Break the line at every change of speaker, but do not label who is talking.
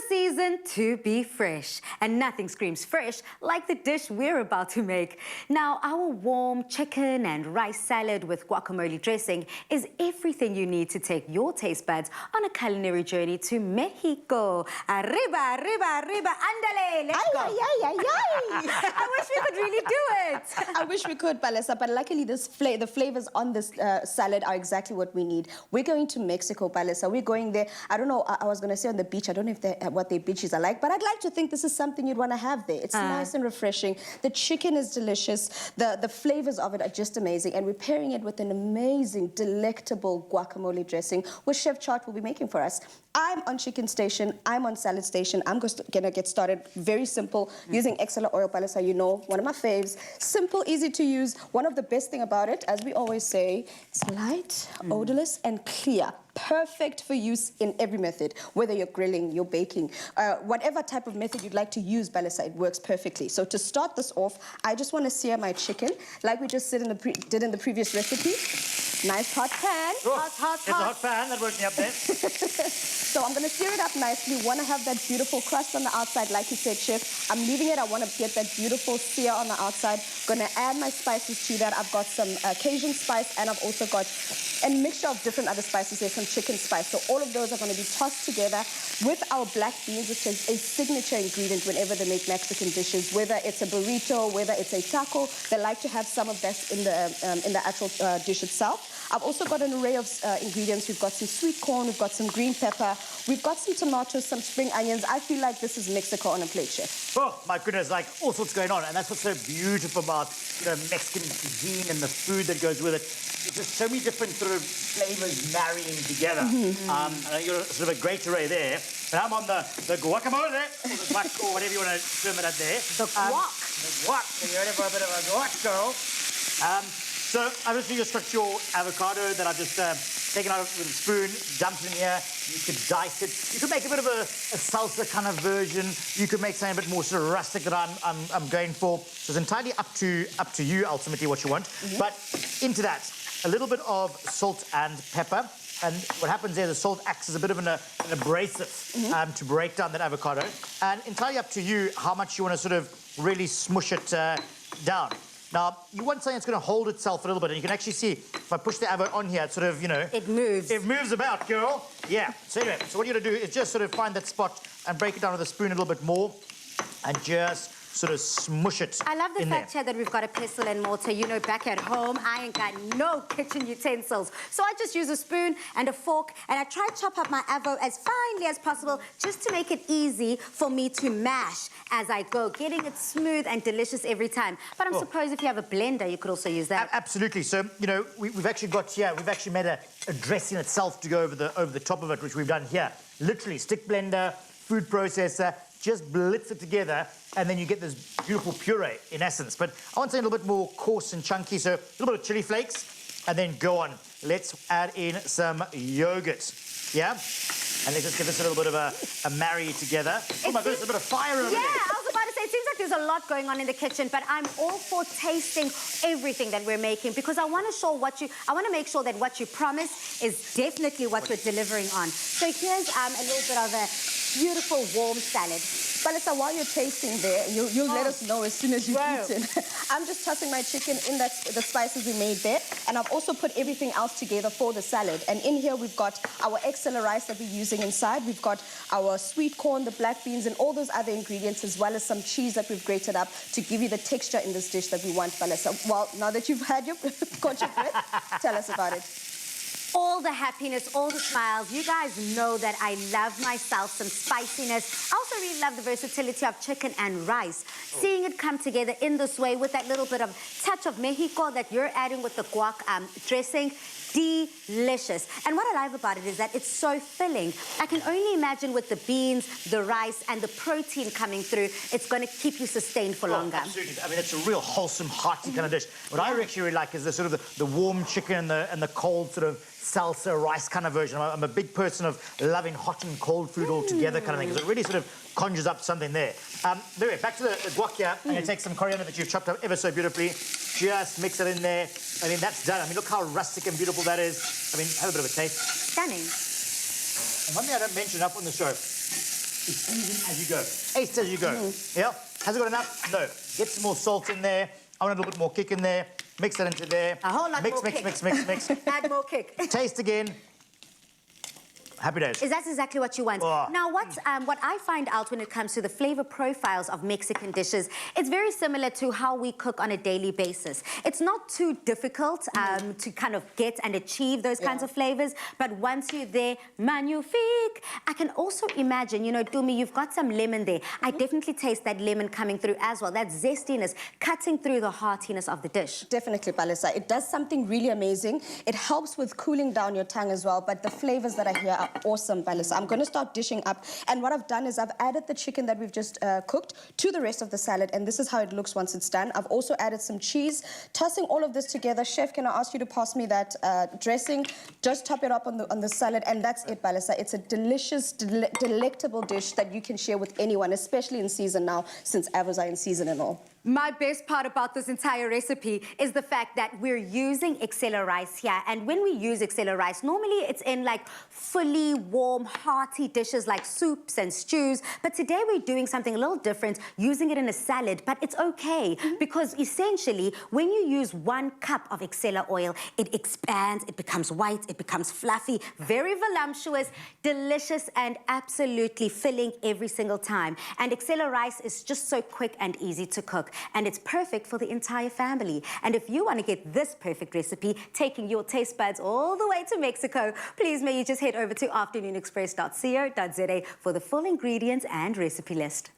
season to be fresh, and nothing screams fresh like the dish we're about to make. Now, our warm chicken and rice salad with guacamole dressing is everything you need to take your taste buds on a culinary journey to Mexico. Arriba, arriba, arriba, andale, let's go. I wish we could really do it.
I wish we could, Palesa, but luckily the flavors on this salad are exactly what we need. We're going to Mexico, Palesa. We're going there. I don't know, I was going to say on the beach, I don't know if what their beaches are like, but I'd like to think this is something you'd want to have there. It's nice and refreshing. The chicken is delicious. The flavors of it are just amazing, and we're pairing it with an amazing, delectable guacamole dressing, which Chef Chart will be making for us. I'm on chicken station, I'm on salad station. I'm gonna get started very simple, using EXCELLA oil, Palesa, you know, one of my faves. Simple, easy to use. One of the best thing about it, as we always say, it's light, odorless, and clear. Perfect for use in every method, whether you're grilling, you're baking, whatever type of method you'd like to use, Palesa, it works perfectly. So to start this off, I just want to sear my chicken, like we just did in the previous recipe. Nice hot pan.
Hot. It's a hot pan, that works me up there.
So I'm going to sear it up nicely. Want to have that beautiful crust on the outside, like you said, Chef. I'm leaving it. I want to get that beautiful sear on the outside. Going to add my spices to that. I've got some Cajun spice, and I've also got a mixture of different other spices. There's some chicken spice. So all of those are going to be tossed together with our black beans, which is a signature ingredient whenever they make Mexican dishes. Whether it's a burrito, whether it's a taco, they like to have some of that in the actual dish itself. I've also got an array of ingredients. We've got some sweet corn, we've got some green pepper, we've got some tomatoes, some spring onions. I feel like this is Mexico on a plate, Chef.
Oh, my goodness, like all sorts going on. And that's what's so beautiful about the Mexican cuisine and the food that goes with it. There's just so many different sort of flavors marrying together. And you're sort of a great array there. And I'm on the guacamole, or the guac, or whatever you want to term it at there.
The guac.
The guac. So you're ready for a bit of a guac, girl. So obviously just got your avocado that I've just taken out with a spoon, dumped in here. You could dice it. You could make a bit of a salsa kind of version. You could make something a bit more sort of rustic that I'm going for. So it's entirely up to you ultimately what you want. But into that, a little bit of salt and pepper. And what happens there, the salt acts as a bit of an abrasive to break down that avocado. And entirely up to you how much you want to sort of really smush it down. Now, you want something that's going to hold itself a little bit, and you can actually see, if I push the avo on here, it sort of, you know...
It moves.
It moves about, girl. Yeah. So anyway, so what you're going to do is just sort of find that spot and break it down with a spoon a little bit more, and just sort of smush it.
I love the fact here that we've got a pestle and mortar. You know, back at home, I ain't got no kitchen utensils. So I just use a spoon and a fork, and I try to chop up my avo as finely as possible, just to make it easy for me to mash as I go, getting it smooth and delicious every time. But I suppose if you have a blender, you could also use that.
Absolutely. So, you know, we've actually got here, we've actually made a dressing itself to go over the top of it, which we've done here. Literally, stick blender, food processor, just blitz it together, and then you get this beautiful puree, in essence. But I want something a little bit more coarse and chunky, so a little bit of chili flakes, and then go on. Let's add in some yogurt, yeah? And let's just give this a little bit of a marry together. Oh my goodness, a bit of fire over there.
Yeah, I was about to say, it seems like there's a lot going on in the kitchen, but I'm all for tasting everything that we're making, because I want to make sure that what you promise is definitely what we're delivering on. So here's a little bit of a beautiful warm salad.
Palesa, while you're tasting there, you'll let us know as soon as you've eaten. I'm just tossing my chicken in the spices we made there, and I've also put everything else together for the salad. And in here we've got our EXCELLA rice that we're using inside. We've got our sweet corn, the black beans, and all those other ingredients, as well as some cheese that we've grated up to give you the texture in this dish that we want, Palesa. Well, now that you've had got your breath, tell us about it.
All the happiness, all the smiles. You guys know that I love myself some spiciness. I also really love the versatility of chicken and rice. Seeing it come together in this way with that little bit of touch of Mexico that you're adding with the guac dressing, delicious. And what I love about it is that it's so filling. I can only imagine with the beans, the rice, and the protein coming through, it's going to keep you sustained for longer.
Absolutely. I mean, it's a real wholesome, hearty kind of dish. What I actually really like is the sort of the warm chicken and the cold sort of salsa rice kind of version. I'm a big person of loving hot and cold food all together kind of thing, because it really sort of conjures up something there. Anyway, back to the guac here. I'm going to take some coriander that you've chopped up ever so beautifully. Just mix it in there. I mean, that's done. I mean, look how rustic and beautiful that is. I mean, have a bit of a taste.
Stunning.
And one thing I don't mention up on the show, It's seasoned as you go. Taste as you go. Yeah? Has it got enough? No. Get some more salt in there. I want a little bit more kick in there. Mix that into there.
A whole lot
mix,
more
mix,
kick.
mix, mix, mix, mix.
Add more kick.
Taste again. Happy days.
Is that exactly what you want?
Oh.
Now, what I find out when it comes to the flavor profiles of Mexican dishes, it's very similar to how we cook on a daily basis. It's not too difficult to kind of get and achieve those kinds of flavors, but once you're there, magnifique. I can also imagine, you know, Dumi, you've got some lemon there. I definitely taste that lemon coming through as well, that zestiness cutting through the heartiness of the dish.
Definitely, Palisa. It does something really amazing. It helps with cooling down your tongue as well, but the flavors that are here are awesome, Palisa. I'm going to start dishing up, and what I've done is I've added the chicken that we've just cooked to the rest of the salad, and this is how it looks once it's done. I've also added some cheese. Tossing all of this together, Chef, can I ask you to pass me that dressing? Just top it up on the salad, and that's it, Palisa. It's a delicious, delectable dish that you can share with anyone, especially in season now, since avos are in season and all.
My best part about this entire recipe is the fact that we're using EXCELLA rice here. And when we use EXCELLA rice, normally it's in like fully warm, hearty dishes like soups and stews. But today we're doing something a little different, using it in a salad. But it's okay, because essentially, when you use 1 cup of EXCELLA oil, it expands, it becomes white, it becomes fluffy, very voluptuous, delicious, and absolutely filling every single time. And EXCELLA rice is just so quick and easy to cook. And it's perfect for the entire family. And if you want to get this perfect recipe, taking your taste buds all the way to Mexico, please may you just head over to afternoonexpress.co.za for the full ingredients and recipe list.